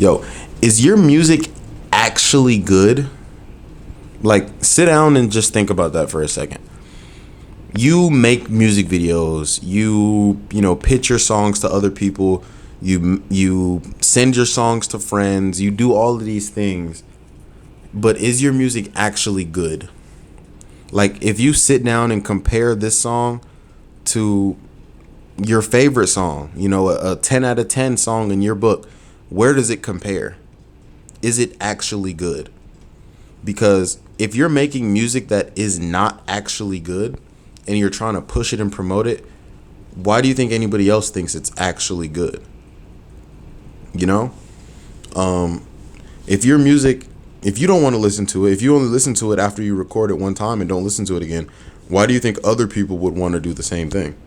Yo, is your music actually good? Like, sit down and just think about that for a second. You make music videos, you pitch your songs to other people, you send your songs to friends, you do all of these things. But is your music actually good? Like, if you sit down and compare this song to your favorite song, a 10 out of 10 song in your book, where does it compare? Is it actually good? Because if you're making music that is not actually good and you're trying to push it and promote it, why do you think anybody else thinks it's actually good? You know? If your music, if you don't want to listen to it, if you only listen to it after you record it one time and don't listen to it again, why do you think other people would want to do the same thing?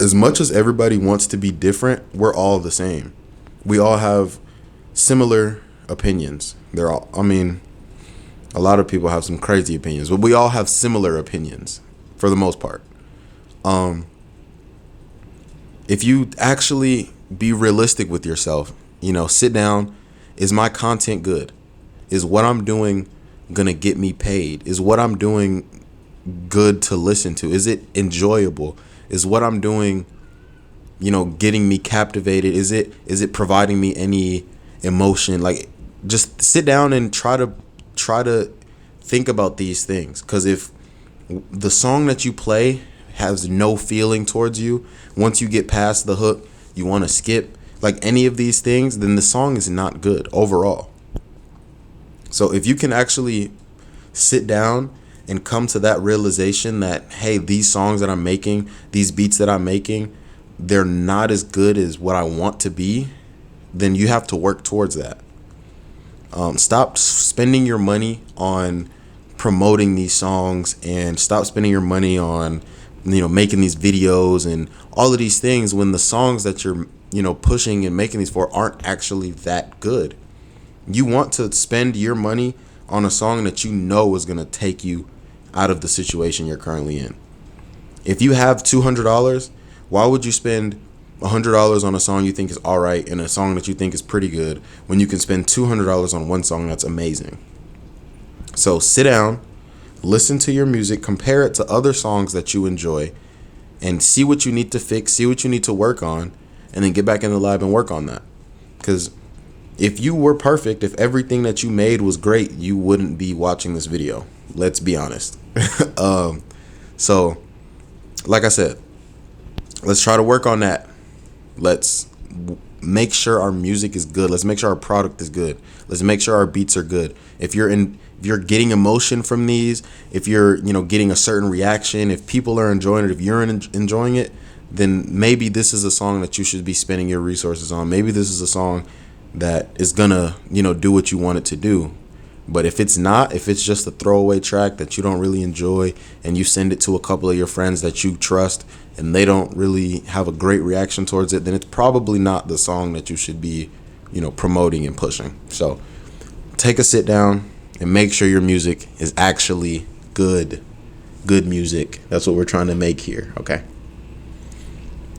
As much as everybody wants to be different, we're all the same. We all have similar opinions. A lot of people have some crazy opinions, but we all have similar opinions for the most part. If you actually be realistic with yourself, sit down. Is my content good? Is what I'm doing gonna get me paid? Is what I'm doing good to listen to? Is it enjoyable? Is what I'm doing, getting me captivated? Is it providing me any emotion? Like, just sit down and try to think about these things. Because if the song that you play has no feeling towards you, once you get past the hook, you want to skip, like any of these things, then the song is not good overall. So if you can actually sit down and come to that realization that, hey, these songs that I'm making, these beats that I'm making, they're not as good as what I want to be, then you have to work towards that. Stop spending your money on promoting these songs, and stop spending your money on making these videos and all of these things when the songs that you're pushing and making these for aren't actually that good. You want to spend your money on a song that is going to take you out of the situation you're currently in. If you have $200, why would you spend $100 on a song you think is all right and a song that you think is pretty good when you can spend $200 on one song that's amazing? So sit down, listen to your music, compare it to other songs that you enjoy, and see what you need to fix, see what you need to work on, and then get back in the lab and work on that. Because if you were perfect, if everything that you made was great, you wouldn't be watching this video. Let's be honest. So, like I said, let's try to work on that. Let's make sure our music is good. Let's make sure our product is good. Let's make sure our beats are good. If you're getting emotion from these, if you're getting a certain reaction, if people are enjoying it, if you're enjoying it, then maybe this is a song that you should be spending your resources on. Maybe this is a song that is gonna do what you want it to do. But if it's not, if it's just a throwaway track that you don't really enjoy and you send it to a couple of your friends that you trust and they don't really have a great reaction towards it, then it's probably not the song that you should be promoting and pushing. So take a sit down and make sure your music is actually good music. That's what we're trying to make here. Okay.